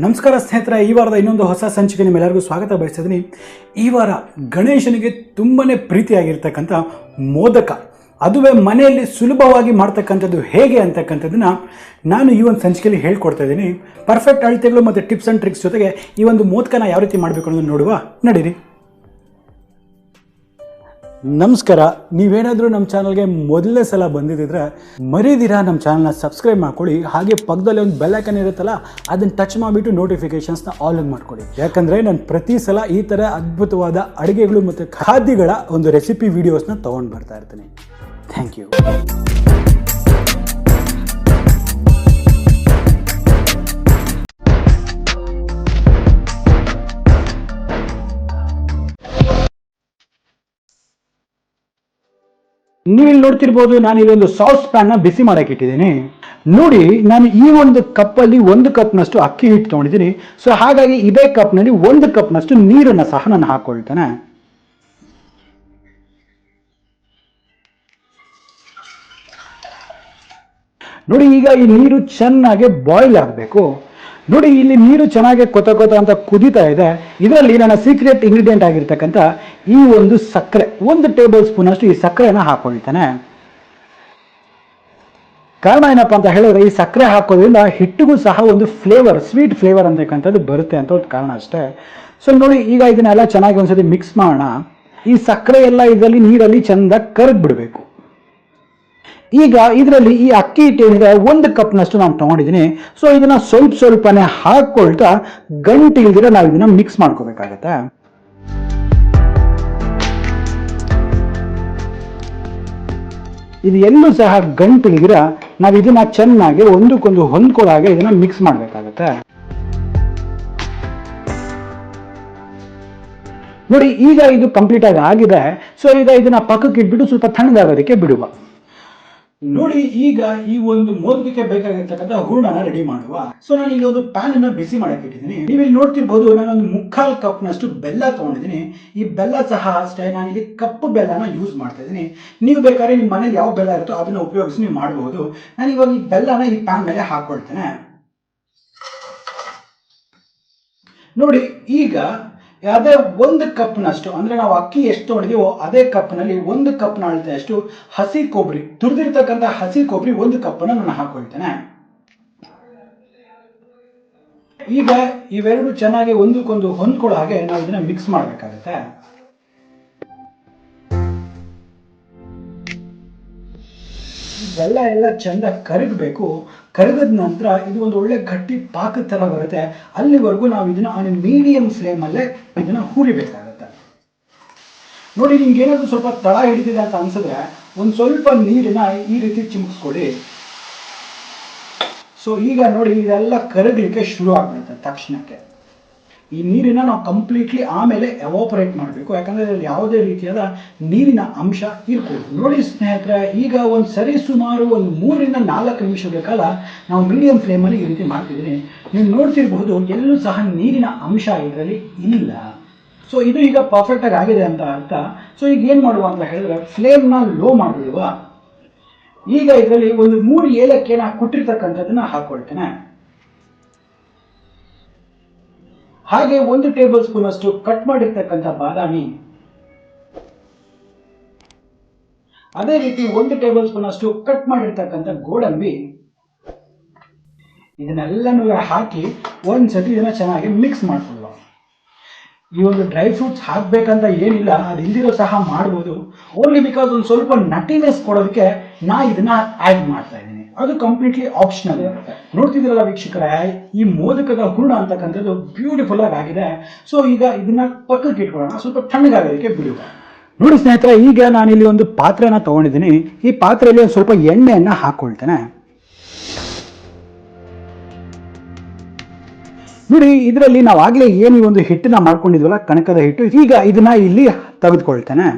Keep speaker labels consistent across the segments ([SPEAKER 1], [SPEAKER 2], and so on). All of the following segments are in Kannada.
[SPEAKER 1] ನಮಸ್ಕಾರ ಸ್ನೇಹಿತರೆ, ಈ ವಾರದ ಇನ್ನೊಂದು ಹೊಸ ಸಂಚಿಕೆ ನಿಮ್ಮೆಲ್ಲರಿಗೂ ಸ್ವಾಗತ ಬಯಸ್ತಿದ್ದೀನಿ. ಈ ವಾರ ಗಣೇಶನಿಗೆ ತುಂಬನೇ ಪ್ರೀತಿಯಾಗಿರ್ತಕ್ಕಂಥ ಮೋದಕ, ಅದುವೇ ಮನೆಯಲ್ಲಿ ಸುಲಭವಾಗಿ ಮಾಡ್ತಕ್ಕಂಥದ್ದು ಹೇಗೆ ಅಂತಕ್ಕಂಥದ್ದನ್ನು ನಾನು ಈ ಒಂದು ಸಂಚಿಕೆಯಲ್ಲಿ ಹೇಳ್ಕೊಡ್ತಾ ಇದ್ದೀನಿ. ಪರ್ಫೆಕ್ಟ್ ಅಳತೆಗಳು ಮತ್ತು ಟಿಪ್ಸ್ ಆ್ಯಂಡ್ ಟ್ರಿಕ್ಸ್ ಜೊತೆಗೆ ಈ ಒಂದು ಮೋದಕನ ಯಾವ ರೀತಿ ಮಾಡಬೇಕು ಅನ್ನೋದನ್ನು ನೋಡುವ, ನಡೀರಿ. ನಮಸ್ಕಾರ. ನೀವೇನಾದರೂ ನಮ್ಮ ಚಾನಲ್ಗೆ ಮೊದಲನೇ ಸಲ ಬಂದಿದ್ದರೆ ಮರೀದಿರಾ ನಮ್ಮ ಚಾನಲ್ನ ಸಬ್ಸ್ಕ್ರೈಬ್ ಮಾಡ್ಕೊಳ್ಳಿ. ಹಾಗೆ ಪಕ್ಕದಲ್ಲಿ ಒಂದು ಬೆಲ್ ಐಕನ್ ಇರುತ್ತಲ್ಲ, ಅದನ್ನು ಟಚ್ ಮಾಡಿಬಿಟ್ಟು ನೋಟಿಫಿಕೇಷನ್ಸ್ನ ಆಲ್ ಆನ್ ಮಾಡ್ಕೊಳ್ಳಿ. ಯಾಕಂದರೆ ನಾನು ಪ್ರತಿ ಸಲ ಈ ಥರ ಅದ್ಭುತವಾದ ಅಡುಗೆಗಳು ಮತ್ತು ಖಾದ್ಯಗಳ ಒಂದು ರೆಸಿಪಿ ವೀಡಿಯೋಸ್ನ ತೊಗೊಂಡು ಬರ್ತಾ ಇರ್ತೀನಿ. Thank you. ನೀವಿಲ್ಲಿ ನೋಡ್ತಿರ್ಬೋದು, ನಾನು ಇಲ್ಲೊಂದು ಸಾಸ್ ಪ್ಯಾನ್ನ ಬಿಸಿ ಮಾಡಕ್ಕೆ ಇಟ್ಟಿದ್ದೀನಿ. ನೋಡಿ, ನಾನು ಈ ಒಂದು ಕಪ್ಪಲ್ಲಿ 1 ಕಪ್ನಷ್ಟು ಅಕ್ಕಿ ಹಿಟ್ಟು ತೊಗೊಂಡಿದ್ದೀನಿ. ಸೊ ಹಾಗಾಗಿ ಇದೇ ಕಪ್ನಲ್ಲಿ 1 ಕಪ್ನಷ್ಟು ನೀರನ್ನು ಸಹ ನಾನು ಹಾಕೊಳ್ತೇನೆ. ನೋಡಿ, ಈಗ ಈ ನೀರು ಚೆನ್ನಾಗಿ ಬಾಯ್ಲ್ ಆಗಬೇಕು. ನೋಡಿ, ಇಲ್ಲಿ ನೀರು ಚೆನ್ನಾಗಿ ಕೊತ ಅಂತ ಕುದೀತಾ ಇದೆ. ಇದರಲ್ಲಿ ನನ್ನ ಸೀಕ್ರೆಟ್ ಇಂಗ್ರೀಡಿಯೆಂಟ್ ಆಗಿರ್ತಕ್ಕಂಥ ಈ ಒಂದು ಸಕ್ಕರೆ, 1 ಟೇಬಲ್ ಸ್ಪೂನ್ ಅಷ್ಟು ಈ ಸಕ್ಕರೆನ ಹಾಕೊಳ್ತೇನೆ. ಕಾರಣ ಏನಪ್ಪ ಅಂತ ಹೇಳಿದ್ರೆ, ಈ ಸಕ್ಕರೆ ಹಾಕೋದ್ರಿಂದ ಹಿಟ್ಟಿಗೂ ಸಹ ಒಂದು ಫ್ಲೇವರ್, ಸ್ವೀಟ್ ಫ್ಲೇವರ್ ಅಂತಕ್ಕಂಥದ್ದು ಬರುತ್ತೆ ಅಂತ ಒಂದು ಕಾರಣ ಅಷ್ಟೇ. ಸೊ ನೋಡಿ, ಈಗ ಇದನ್ನೆಲ್ಲ ಚೆನ್ನಾಗಿ ಒಂದ್ಸತಿ ಮಿಕ್ಸ್ ಮಾಡೋಣ. ಈ ಸಕ್ಕರೆ ಎಲ್ಲ ಇದರಲ್ಲಿ ನೀರಲ್ಲಿ ಚೆಂದ ಕರಗಿ ಬಿಡಬೇಕು. ಈಗ ಇದರಲ್ಲಿ ಈ ಅಕ್ಕಿ ಹಿಟ್ಟಿನಿಂದ 1 ಕಪ್ನಷ್ಟು ನಾನು ತಗೊಂಡಿದ್ದೀನಿ. ಸೊ ಇದನ್ನ ಸ್ವಲ್ಪನೇ ಹಾಕೊಳ್ತಾ ಗಂಟು ಇಲ್ದಿರ ನಾವು ಇದನ್ನ ಮಿಕ್ಸ್ ಮಾಡ್ಕೋಬೇಕಾಗತ್ತೆ. ಇದು ಎಲ್ಲೂ ಸಹ ಗಂಟು ಇಲ್ದಿರ ನಾವು ಇದನ್ನ ಚೆನ್ನಾಗಿ ಒಂದಕ್ಕೊಂದು ಹೊಂದ್ಕೊಳ್ಳಾಗೆ ಇದನ್ನ ಮಿಕ್ಸ್ ಮಾಡ್ಬೇಕಾಗತ್ತೆ. ನೋಡಿ, ಈಗ ಇದು ಕಂಪ್ಲೀಟ್ ಆಗಿದೆ. ಸೊ ಈಗ ಇದನ್ನ ಪಕ್ಕಕ್ಕೆ ಇಟ್ಬಿಟ್ಟು ಸ್ವಲ್ಪ ತಣ್ಣಗಾಗೋದಕ್ಕೆ ಬಿಡುವ. ನೋಡಿ, ಈಗ ಈ ಒಂದು ಮೋದಕಕ್ಕೆ ಬೇಕಾಗಿರ್ತಕ್ಕಂಥ ಹೂರಣನ ರೆಡಿ ಮಾಡುವ. ಸೊ ನಾನು ಈಗ ಒಂದು ಪ್ಯಾನ್ ಅನ್ನ ಬಿಸಿ ಮಾಡಕ್ಕೆ ಇಟ್ಟಿದ್ದೀನಿ. ನೀವು ಇಲ್ಲಿ ನೋಡ್ತಿರ್ಬೋದು, ನಾನೊಂದು 3/4 ಕಪ್ನಷ್ಟು ಬೆಲ್ಲ ತಗೊಂಡಿದ್ದೀನಿ. ಈ ಬೆಲ್ಲ ಸಹ ಅಷ್ಟೇ, ನಾನು ಇಲ್ಲಿ ಕಪ್ಪು ಬೆಲ್ಲನ ಯೂಸ್ ಮಾಡ್ತಾ ಇದ್ದೀನಿ. ನೀವು ಬೇಕಾದ್ರೆ ನಿಮ್ಮ ಮನೇಲಿ ಯಾವ ಬೆಲ್ಲ ಇರುತ್ತೋ ಅದನ್ನ ಉಪಯೋಗಿಸಿ ನೀವು ಮಾಡಬಹುದು. ನಾನು ಇವಾಗ ಈ ಬೆಲ್ಲನ ಈ ಪ್ಯಾನ್ ಮೇಲೆ ಹಾಕೊಳ್ತೇನೆ. ನೋಡಿ, ಈಗ ಅದೇ 1 ಕಪ್ನಷ್ಟು, ಅಂದ್ರೆ ನಾವು ಅಕ್ಕಿ ಎಷ್ಟು ತೊಗೊಂಡಿದೀವೋ ಅದೇ ಕಪ್ನಲ್ಲಿ 1 ಕಪ್ನ ಅಳತೆಯಷ್ಟು ಹಸಿ ಕೊಬ್ಬರಿ, ತುರಿದಿರ್ತಕ್ಕಂಥ ಹಸಿ ಕೊಬ್ಬರಿ 1 ಕಪ್ಪನ್ನು ನಾನು ಹಾಕೊಳ್ತೇನೆ. ಈಗ ಇವೆರಡು ಚೆನ್ನಾಗಿ ಒಂದಕ್ಕೊಂದು ಹೊಂದ್ಕೊಳ್ಳೋ ಹಾಗೆ ನಾವು ಇದನ್ನ ಮಿಕ್ಸ್ ಮಾಡಬೇಕಾಗುತ್ತೆ. ಬೆಲ್ಲ ಎಲ್ಲ ಚೆಂದ ಕರಗಬೇಕು. ಕರಗದ ನಂತರ ಇದು ಒಂದು ಒಳ್ಳೆ ಗಟ್ಟಿ ಪಾಕದ ಥರ ಬರುತ್ತೆ. ಅಲ್ಲಿವರೆಗೂ ನಾವು ಇದನ್ನ ಮೀಡಿಯಂ ಫ್ಲೇಮಲ್ಲೇ ಇದನ್ನ ಹುರಿಬೇಕಾಗತ್ತೆ. ನೋಡಿ, ನಿಮ್ಗೆ ಏನಾದರೂ ಸ್ವಲ್ಪ ತಳ ಹಿಡಿದಿದೆ ಅಂತ ಅನ್ಸಿದ್ರೆ ಒಂದು ಸ್ವಲ್ಪ ನೀರನ್ನ ಈ ರೀತಿ ಚಿಮುಕ್ಸ್ಕೊಳ್ಳಿ. ಸೊ ಈಗ ನೋಡಿ, ಇದೆಲ್ಲ ಕರಗಲಿಕ್ಕೆ ಶುರು ಆಗ್ಬಿಡುತ್ತೆ ತಕ್ಷಣಕ್ಕೆ. ಈ ನೀರನ್ನ ನಾವು ಕಂಪ್ಲೀಟ್ಲಿ ಆಮೇಲೆ ಎವಾಪರೇಟ್ ಮಾಡಬೇಕು, ಯಾಕಂದ್ರೆ ಇದರಲ್ಲಿ ಯಾವುದೇ ರೀತಿಯಾದ ನೀರಿನ ಅಂಶ ಇರ್ಬೋದು. ನೋಡಿ ಸ್ನೇಹಿತರೆ, ಈಗ ಒಂದು ಸರಿ ಸುಮಾರು ಒಂದು 3 ರಿಂದ 4 ನಿಮಿಷಗಳ ಕಾಲ ನಾವು ಮೀಡಿಯಂ ಫ್ಲೇಮಲ್ಲಿ ಈ ರೀತಿ ಮಾಡ್ತಿದ್ದೀನಿ. ನೀವು ನೋಡ್ತಿರಬಹುದು, ಎಲ್ಲೂ ಸಹ ನೀರಿನ ಅಂಶ ಇದರಲ್ಲಿ ಇಲ್ಲ. ಸೊ ಇದು ಈಗ ಪರ್ಫೆಕ್ಟ್ ಆಗಿದೆ ಅಂತ ಅರ್ಥ. ಸೊ ಈಗ ಏನು ಮಾಡುವ ಅಂತ ಹೇಳಿದ್ರೆ, ಫ್ಲೇಮ್ನ ಲೋ ಮಾಡಿಬಿಡುವ. ಈಗ ಇದರಲ್ಲಿ ಒಂದು 3 ಏಲಕ್ಕಿನ ಕುಟ್ಟಿರ್ತಕ್ಕಂಥದ್ದನ್ನ ಹಾಕೊಳ್ತೇನೆ. ಹಾಗೆ 1 ಟೇಬಲ್ ಸ್ಪೂನ್ ಅಷ್ಟು ಕಟ್ ಮಾಡಿರ್ತಕ್ಕಂಥ ಬಾದಾಮಿ, ಅದೇ ರೀತಿ 1 ಟೇಬಲ್ ಸ್ಪೂನ್ ಅಷ್ಟು ಕಟ್ ಮಾಡಿರ್ತಕ್ಕಂಥ ಗೋಡಂಬಿ, ಇದನ್ನೆಲ್ಲನೂ ಹಾಕಿ ಒಂದ್ಸತಿ ಇದನ್ನ ಚೆನ್ನಾಗಿ ಮಿಕ್ಸ್ ಮಾಡ್ಕೊಳ್ಳುವ. ಈ ಒಂದು ಡ್ರೈ ಫ್ರೂಟ್ಸ್ ಹಾಕ್ಬೇಕಂತ ಏನಿಲ್ಲ, ಅದು ಇಲ್ದಿರೋ ಸಹ ಮಾಡ್ಬೋದು. ಓನ್ಲಿ ಬಿಕಾಸ್ ಒಂದು ಸ್ವಲ್ಪ ನಟಿನೆಸ್ ಕೊಡೋದಕ್ಕೆ ನಾ ಇದನ್ನ ಆಡ್ ಮಾಡ್ತಾ ಇದ್ದೀನಿ. ಅದು ಕಂಪ್ಲೀಟ್ಲಿ ಆಪ್ಷನಲ್. ನೋಡ್ತಿದ್ದೀರಲ್ಲ ವೀಕ್ಷಕರೇ, ಈ ಮೋದಕದ ಹೂರಣ ಅಂತಕ್ಕಂಥದ್ದು ಬ್ಯೂಟಿಫುಲ್ ಆಗಿದೆ. ಸೊ ಈಗ ಇದನ್ನ ಪಕ್ಕಕ್ಕೆ ಇಟ್ಕೊಳ್ಳೋಣ, ಸ್ವಲ್ಪ ತಣ್ಣಗಾಗೋದಕ್ಕೆ ಬಿಡುವ. ನೋಡಿ ಸ್ನೇಹಿತರೆ, ಈಗ ನಾನಿಲ್ಲಿ ಒಂದು ಪಾತ್ರೆನ ತಗೊಂಡಿದ್ದೀನಿ. ಈ ಪಾತ್ರೆಯಲ್ಲಿ ಒಂದು ಸ್ವಲ್ಪ ಎಣ್ಣೆಯನ್ನ ಹಾಕೊಳ್ತೇನೆ. ನೋಡಿ, ಇದರಲ್ಲಿ ನಾವು ಆಗ್ಲೇ ಏನು ಈ ಒಂದು ಹಿಟ್ಟನ್ನ ಮಾಡ್ಕೊಂಡಿದ್ವಲ್ಲ, ಕಣಕದ ಹಿಟ್ಟು, ಈಗ ಇದನ್ನ ಇಲ್ಲಿ ತೆಗೆದುಕೊಳ್ತೇನೆ.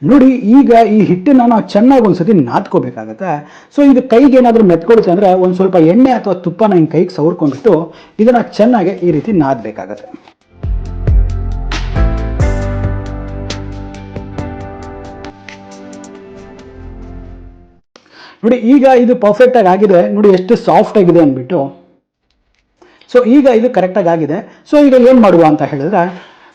[SPEAKER 1] ನೋಡಿ, ಈಗ ಈ ಹಿಟ್ಟನ್ನ ನಾವು ಚೆನ್ನಾಗಿ ಒಂದ್ಸತಿ ನಾದ್ಕೋಬೇಕಾಗತ್ತೆ. ಸೊ ಇದು ಕೈಗೆ ಏನಾದರೂ ಮೆತ್ಕೊಳುತ್ತೆ ಅಂದ್ರೆ ಒಂದು ಸ್ವಲ್ಪ ಎಣ್ಣೆ ಅಥವಾ ತುಪ್ಪನ ಹಿಂಗೆ ಕೈಗೆ ಸವರ್ಕೊಂಡ್ಬಿಟ್ಟು ಇದನ್ನ ಚೆನ್ನಾಗಿ ಈ ರೀತಿ ನಾದಬೇಕಾಗತ್ತೆ. ನೋಡಿ ಈಗ ಇದು ಪರ್ಫೆಕ್ಟಾಗಿ ಆಗಿದೆ, ನೋಡಿ ಎಷ್ಟು ಸಾಫ್ಟ್ ಆಗಿದೆ ಅಂದ್ಬಿಟ್ಟು. ಸೊ ಈಗ ಇದು ಕರೆಕ್ಟಾಗಿ ಆಗಿದೆ. ಸೊ ಈಗ ಏನು ಮಾಡುವ ಅಂತ ಹೇಳಿದ್ರೆ,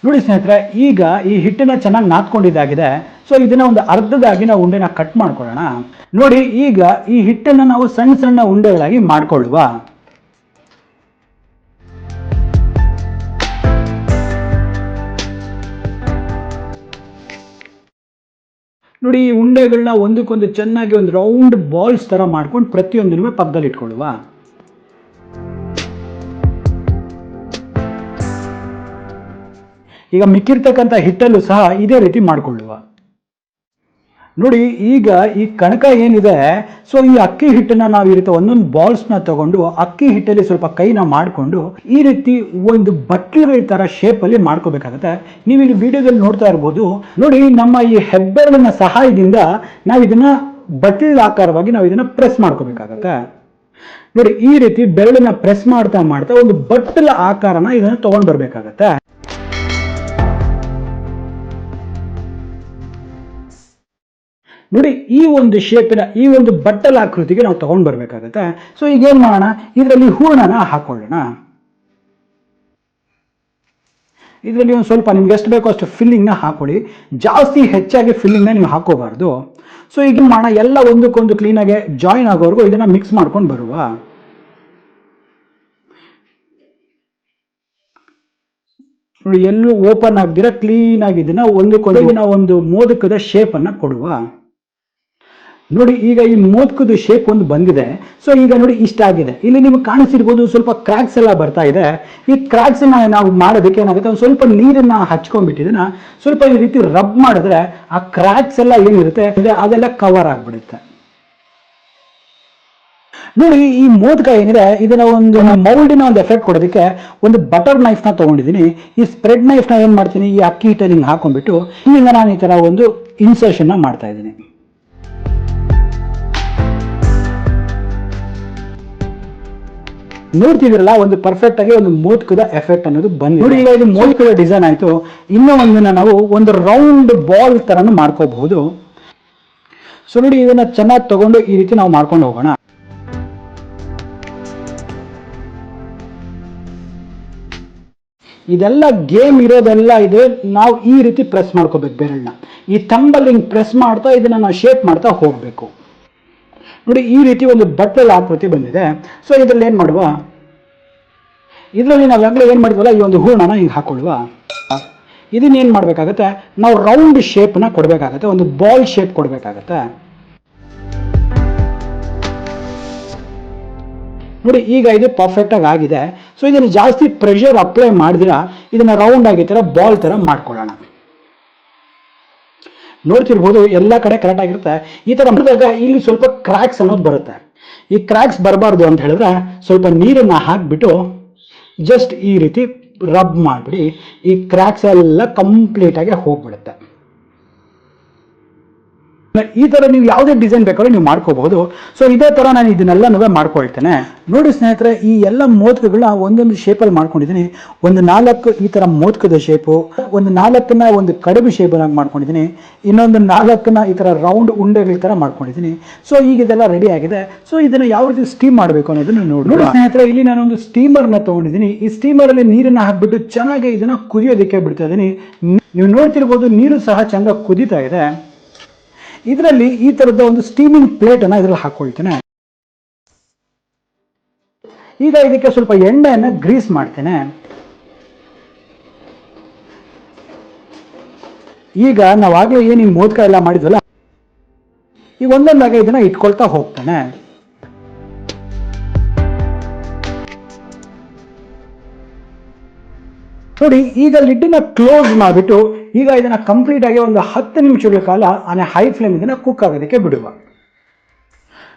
[SPEAKER 1] ನೋಡಿ ಸ್ನೇಹಿತರೆ, ಈಗ ಈ ಹಿಟ್ಟನ್ನು ಚೆನ್ನಾಗಿ ನಾದ್ಕೊಂಡಿದ್ದಾಗಿದೆ. ಸೊ ಇದನ್ನ ಒಂದು ಅರ್ಧದಾಗಿ ನಾವು ಉಂಡೆನ ಕಟ್ ಮಾಡ್ಕೊಳ್ಳೋಣ. ನೋಡಿ ಈಗ ಈ ಹಿಟ್ಟನ್ನು ನಾವು ಸಣ್ಣ ಸಣ್ಣ ಉಂಡೆಗಳಾಗಿ ಮಾಡ್ಕೊಳ್ಳುವ. ನೋಡಿ ಈ ಉಂಡೆಗಳನ್ನ ಒಂದಕ್ಕೊಂದು ಚೆನ್ನಾಗಿ ಒಂದು ರೌಂಡ್ ಬಾಲ್ಸ್ ತರ ಮಾಡ್ಕೊಂಡು ಪ್ರತಿಯೊಂದನ್ನು ಪಕ್ಕದಲ್ಲಿ ಇಟ್ಕೊಳ್ಳುವ. ಈಗ ಮಿಕ್ಕಿರ್ತಕ್ಕಂಥ ಹಿಟ್ಟಲ್ಲೂ ಸಹ ಇದೇ ರೀತಿ ಮಾಡಿಕೊಳ್ಳುವ. ನೋಡಿ ಈಗ ಈ ಕಣಕ ಏನಿದೆ, ಸೊ ಈ ಅಕ್ಕಿ ಹಿಟ್ಟನ್ನು ನಾವು ಈ ರೀತಿ ಒಂದೊಂದು ಬಾಲ್ಸ್ನ ತಗೊಂಡು ಅಕ್ಕಿ ಹಿಟ್ಟಲ್ಲಿ ಸ್ವಲ್ಪ ಕೈನ ಮಾಡಿಕೊಂಡು ಈ ರೀತಿ ಒಂದು ಬಟ್ಲಿಗಳ ಥರ ಶೇಪಲ್ಲಿ ಮಾಡ್ಕೋಬೇಕಾಗತ್ತೆ. ನೀವು ಈ ವಿಡಿಯೋದಲ್ಲಿ ನೋಡ್ತಾ ಇರ್ಬೋದು. ನೋಡಿ ನಮ್ಮ ಈ ಹೆಬ್ಬೆರಳಿನ ಸಹಾಯದಿಂದ ನಾವು ಇದನ್ನ ಬಟ್ಲಿನ ಆಕಾರವಾಗಿ ನಾವು ಇದನ್ನ ಪ್ರೆಸ್ ಮಾಡ್ಕೋಬೇಕಾಗತ್ತೆ. ನೋಡಿ ಈ ರೀತಿ ಬೆರಳನ್ನ ಪ್ರೆಸ್ ಮಾಡ್ತಾ ಮಾಡ್ತಾ ಒಂದು ಬಟ್ಟಲ ಆಕಾರನ ಇದನ್ನ ತಗೊಂಡು ಬರ್ಬೇಕಾಗತ್ತೆ. ನೋಡಿ ಈ ಒಂದು ಶೇಪಿನ ಈ ಒಂದು ಬಟ್ಟಲ ಆಕೃತಿಗೆ ನಾವು ತಗೊಂಡು ಬರಬೇಕಾಗತ್ತೆ. ಸೊ ಈಗ ಏನ್ ಮಾಡೋಣ, ಇದರಲ್ಲಿ ಹೂರಣನ ಹಾಕೊಳ್ಳೋಣ. ಇದರಲ್ಲಿ ಒಂದು ಸ್ವಲ್ಪ ನಿಮ್ಗೆ ಎಷ್ಟು ಬೇಕೋ ಅಷ್ಟು ಫಿಲ್ಲಿಂಗ್ನ ಹಾಕೊಳ್ಳಿ. ಜಾಸ್ತಿ ಹೆಚ್ಚಾಗಿ ಫಿಲ್ಲಿಂಗ್ನ ನೀವು ಹಾಕೋಬಾರ್ದು. ಸೊ ಈಗ ಮಾಡೋಣ, ಎಲ್ಲ ಒಂದಕ್ಕೊಂದು ಕ್ಲೀನಾಗಿ ಜಾಯಿನ್ ಆಗೋವರೆಗೂ ಇದನ್ನ ಮಿಕ್ಸ್ ಮಾಡ್ಕೊಂಡು ಬರುವ. ನೋಡಿ ಎಲ್ಲೂ ಓಪನ್ ಆಗದಿರ ಕ್ಲೀನ್ ಆಗಿ ಇದನ್ನ ಒಂದಕ್ಕೊಂದು ನಾವು ಒಂದು ಮೋದಕದ ಶೇಪ್ ಅನ್ನ ಕೊಡುವ. ನೋಡಿ ಈಗ ಈ ಮೋದಕದ ಶೇಪ್ ಒಂದು ಬಂದಿದೆ. ಸೊ ಈಗ ನೋಡಿ ಇಷ್ಟ ಆಗಿದೆ. ಇಲ್ಲಿ ನಿಮ್ಗೆ ಕಾಣಿಸಿರ್ಬೋದು ಸ್ವಲ್ಪ ಕ್ರಾಕ್ಸ್ ಎಲ್ಲ ಬರ್ತಾ ಇದೆ. ಈ ಕ್ರಾಕ್ಸ್ ನಾವು ಮಾಡೋದಕ್ಕೆ ಏನಾಗುತ್ತೆ, ಒಂದು ಸ್ವಲ್ಪ ನೀರನ್ನ ಹಚ್ಕೊಂಡ್ಬಿಟ್ಟಿದನ್ನ ಸ್ವಲ್ಪ ಈ ರೀತಿ ರಬ್ ಮಾಡಿದ್ರೆ ಆ ಕ್ರಾಕ್ಸ್ ಎಲ್ಲ ಏನಿರುತ್ತೆ ಅದೆಲ್ಲ ಕವರ್ ಆಗ್ಬಿಡುತ್ತೆ. ನೋಡಿ ಈ ಮೋದಕ ಏನಿದೆ ಇದನ್ನ ಒಂದು ಮೌಲ್ಡಿನ ಒಂದು ಎಫೆಕ್ಟ್ ಕೊಡೋದಕ್ಕೆ ಒಂದು ಬಟರ್ ನೈಫ್ ನ ತಗೊಂಡಿದ್ದೀನಿ. ಈ ಸ್ಪ್ರೆಡ್ ನೈಫ್ ನ ಏನ್ ಮಾಡ್ತೀನಿ, ಈ ಅಕ್ಕಿ ಹಿಟ್ಟಲ್ಲಿ ಹಿಂಗೆ ಹಾಕೊಂಡ್ಬಿಟ್ಟು ಇಲ್ಲಿಂದ ನಾನು ಈ ತರ ಒಂದು ಇನ್ಸರ್ಷನ್ ಮಾಡ್ತಾ ಇದ್ದೀನಿ. ನೋಡ್ತಿದ್ರಲ್ಲ, ಒಂದು ಪರ್ಫೆಕ್ಟ್ ಆಗಿ ಒಂದು ಮೋದಕದ ಎಫೆಕ್ಟ್ ಅನ್ನೋದು ಬಂದು. ನೋಡಿ ಈಗ ಇದು ಮೋದಕದ ಡಿಸೈನ್ ಆಯ್ತು. ಇನ್ನೂ ಒಂದನ್ನ ನಾವು ಒಂದು ರೌಂಡ್ ಬಾಲ್ ತರನು ಮಾಡ್ಕೋಬಹುದು. ಸೊ ನೋಡಿ ಇದನ್ನ ಚೆನ್ನಾಗಿ ತಗೊಂಡು ಈ ರೀತಿ ನಾವು ಮಾಡ್ಕೊಂಡು ಹೋಗೋಣ. ಇದೆಲ್ಲ ಗೇಮ್ ಇರೋದೆಲ್ಲ ಇದೆ, ನಾವು ಈ ರೀತಿ ಪ್ರೆಸ್ ಮಾಡ್ಕೋಬೇಕು ಬೆರಳನ್ನ. ಈ ಥಂಬಲ್ಲಿ ಹಿಂಗೆ ಪ್ರೆಸ್ ಮಾಡ್ತಾ ಇದನ್ನ ನಾವು ಶೇಪ್ ಮಾಡ್ತಾ ಹೋಗಬೇಕು. ನೋಡಿ ಈ ರೀತಿ ಒಂದು ಬಟ್ಟಲ ಆಕೃತಿ ಬಂದಿದೆ. ಸೊ ಇದರಲ್ಲಿ ಏನು ಮಾಡುವ, ಇದರಲ್ಲಿ ನಾವಾಗಲೇ ಏನು ಮಾಡಿದ್ವಲ್ಲ ಈ ಒಂದು ಹೂರಣನ ಹಿಂಗೆ ಹಾಕೊಳ್ಳುವ. ಇದನ್ನ ಏನು ಮಾಡಬೇಕಾಗತ್ತೆ, ನಾವು ರೌಂಡ್ ಶೇಪ್ನ ಕೊಡಬೇಕಾಗತ್ತೆ, ಒಂದು ಬಾಲ್ ಶೇಪ್ ಕೊಡಬೇಕಾಗತ್ತೆ. ನೋಡಿ ಈಗ ಇದು ಪರ್ಫೆಕ್ಟ್ ಆಗಿ ಆಗಿದೆ. ಸೊ ಇದನ್ನು ಜಾಸ್ತಿ ಪ್ರೆಷರ್ ಅಪ್ಲೈ ಮಾಡಿದಿರ ಇದನ್ನ ರೌಂಡ್ ಆಗಿ ತರ ಬಾಲ್ ತರ ಮಾಡ್ಕೊಳ್ಳೋಣ. ನೋಡ್ತಿರ್ಬೋದು ಎಲ್ಲ ಕಡೆ ಕರೆಕ್ಟ್ ಆಗಿರುತ್ತೆ. ಈ ತರ ಮಾಡಿದಾಗ ಇಲ್ಲಿ ಸ್ವಲ್ಪ ಕ್ರಾಕ್ಸ್ ಅನ್ನೋದು ಬರುತ್ತೆ. ಈ ಕ್ರಾಕ್ಸ್ ಬರಬಾರ್ದು ಅಂತ ಹೇಳಿದ್ರೆ ಸ್ವಲ್ಪ ನೀರನ್ನ ಹಾಕ್ಬಿಟ್ಟು ಜಸ್ಟ್ ಈ ರೀತಿ ರಬ್ ಮಾಡಿಬಿಡಿ. ಈ ಕ್ರಾಕ್ಸ್ ಎಲ್ಲ ಕಂಪ್ಲೀಟ್ ಆಗಿ ಹೋಗ್ಬಿಡುತ್ತೆ. ಈ ತರ ನೀವು ಯಾವುದೇ ಡಿಸೈನ್ ಬೇಕಾದ್ರೂ ನೀವು ಮಾಡ್ಕೋಬಹುದು. ಸೊ ಇದೇ ತರ ನಾನು ಇದನ್ನೆಲ್ಲ ಮಾಡ್ಕೊಳ್ತೇನೆ. ನೋಡಿ ಸ್ನೇಹಿತರೆ, ಈ ಎಲ್ಲ ಮೋದಕಗಳನ್ನ ಒಂದೊಂದು ಶೇಪಲ್ಲಿ ಮಾಡ್ಕೊಂಡಿದ್ದೀನಿ. ಒಂದು 4 ಈ ತರ ಮೋದಕದ ಶೇಪು, ಒಂದು 4ನ್ನ ಒಂದು ಕಡುಬು ಶೇಪ್ ಆಗಿ ಮಾಡ್ಕೊಂಡಿದ್ದೀನಿ, ಇನ್ನೊಂದು 4ನ್ನ ಈ ತರ ರೌಂಡ್ ಉಂಡೆಗಳ ತರ ಮಾಡ್ಕೊಂಡಿದ್ದೀನಿ. ಸೊ ಈಗ ಇದೆಲ್ಲ ರೆಡಿ ಆಗಿದೆ. ಸೊ ಇದನ್ನ ಯಾವ ರೀತಿ ಸ್ಟೀಮ್ ಮಾಡಬೇಕು ಅನ್ನೋದನ್ನ ನೋಡಿ ಸ್ನೇಹಿತರೆ, ಇಲ್ಲಿ ನಾನು ಒಂದು ಸ್ಟೀಮರ್ನ ತಗೊಂಡಿದ್ದೀನಿ. ಈ ಸ್ಟೀಮರ್ ಅಲ್ಲಿ ನೀರನ್ನ ಹಾಕ್ಬಿಟ್ಟು ಚೆನ್ನಾಗಿ ಇದನ್ನ ಕುದಿಯೋದಕ್ಕೆ ಬಿಡ್ತಾ ಇದ್ದೀನಿ. ನೀವು ನೋಡ್ತಿರ್ಬೋದು ನೀರು ಸಹ ಚೆನ್ನಾಗಿ ಕುದೀತಾ ಇದೆ. ಇದರಲ್ಲಿ ಈ ತರದ ಒಂದು ಸ್ಟೀಮಿಂಗ್ ಪ್ಲೇಟ್ ಅನ್ನ ಇದರಲ್ಲಿ ಹಾಕೊಳ್ತೇನೆ. ಈಗ ಇದಕ್ಕೆ ಸ್ವಲ್ಪ ಎಣ್ಣೆಯನ್ನು ಗ್ರೀಸ್ ಮಾಡ್ತೇನೆ. ಈಗ ನಾವಾಗಲೇ ಏನು ಈ ಮೋದಕ ಎಲ್ಲ ಮಾಡಿದ್ವಲ್ಲ, ಈಗ ಒಂದೊಂದಾಗೆ ಇದನ್ನ ಇಟ್ಕೊಳ್ತಾ ಹೋಗ್ತಾನೆ. ನೋಡಿ ಈಗ ಲಿಡ್ಡನ್ನ ಕ್ಲೋಸ್ ಮಾಡಿಬಿಟ್ಟು ಈಗ ಇದನ್ನ ಕಂಪ್ಲೀಟ್ ಆಗಿ ಒಂದು 10 ನಿಮಿಷಗಳ ಕಾಲ ಹೈ ಫ್ಲೇಮ್ ಇದನ್ನ ಕುಕ್ ಆಗೋದಕ್ಕೆ ಬಿಡುವ.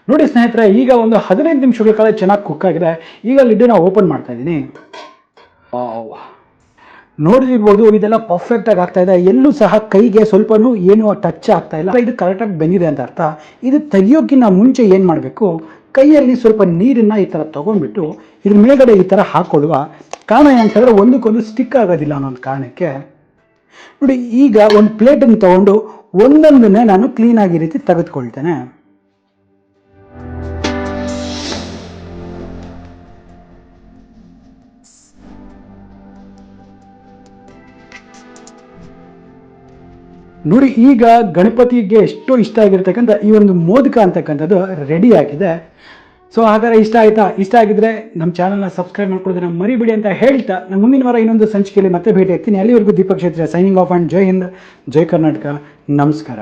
[SPEAKER 1] ನೋಡಿ ಸ್ನೇಹಿತರೆ, ಈಗ ಒಂದು 15 ನಿಮಿಷಗಳ ಕಾಲ ಚೆನ್ನಾಗಿ ಕುಕ್ ಆಗಿದೆ. ಈಗ ಲಿಡ್ಡನ್ನ ಓಪನ್ ಮಾಡ್ತಾ ಇದ್ದೀನಿ. ನೋಡಿರ್ಬೋದು ಇದೆಲ್ಲ ಪರ್ಫೆಕ್ಟ್ ಆಗಿ ಆಗ್ತಾ ಇದೆ. ಎಲ್ಲೂ ಸಹ ಕೈಗೆ ಸ್ವಲ್ಪನೂ ಏನು ಟಚ್ ಆಗ್ತಾ ಇಲ್ಲ. ಇದು ಕರೆಕ್ಟಾಗಿ ಬೆಂದಿದೆ ಅಂತ ಅರ್ಥ. ಇದು ತೆಗಿಯೋಕ್ಕಿಂತ ಮುಂಚೆ ಏನು ಮಾಡಬೇಕು, ಕೈಯಲ್ಲಿ ಸ್ವಲ್ಪ ನೀರನ್ನ ಈ ಥರ ತಗೊಂಡ್ಬಿಟ್ಟು ಇದ್ರ ಮೇಲ್ಗಡೆ ಈ ಥರ ಹಾಕೊಳ್ಳುವ. ಕಾರಣ ಏನಂತಂದ್ರೆ ಒಂದಕ್ಕೊಂದು ಸ್ಟಿಕ್ ಆಗೋದಿಲ್ಲ ಅನ್ನೋ ಕಾರಣಕ್ಕೆ. ನೋಡಿ ಈಗ ಒಂದು ಪ್ಲೇಟನ್ನು ತಗೊಂಡು ಒಂದೊಂದನ್ನೇ ನಾನು ಕ್ಲೀನಾಗಿ ರೀತಿ ತೆಗೆದುಕೊಳ್ತೇನೆ. ನೋಡಿ, ಈಗ ಗಣಪತಿಗೆ ಎಷ್ಟೋ ಇಷ್ಟ ಆಗಿರ್ತಕ್ಕಂಥ ಈ ಒಂದು ಮೋದಕ ಅಂತಕ್ಕಂಥದ್ದು ರೆಡಿ ಆಗಿದೆ. ಸೊ ಹಾಗಾದ್ರೆ ಇಷ್ಟ ಆಯ್ತಾ? ಇಷ್ಟ ಆಗಿದ್ರೆ ನಮ್ಮ ಚಾನಲ್ನ ಸಬ್ಸ್ಕ್ರೈಬ್ ಮಾಡ್ಕೊಳ್ಳೋದನ್ನ ಮರಿಬೇಡಿ ಅಂತ ಹೇಳ್ತಾ, ನಾನು ಮುಂದಿನ ವಾರ ಇನ್ನೊಂದು ಸಂಚಿಕೆಯಲ್ಲಿ ಮತ್ತೆ ಭೇಟಿ ಆಗ್ತೀನಿ. ಅಲ್ಲಿವರೆಗೂ ದೀಪಕ್ ಕ್ಷೇತ್ರ ಸೈನಿಂಗ್ ಆಫ್ ಆ್ಯಂಡ್ ಜೈ ಹಿಂದ್, ಜೈ ಕರ್ನಾಟಕ, ನಮಸ್ಕಾರ.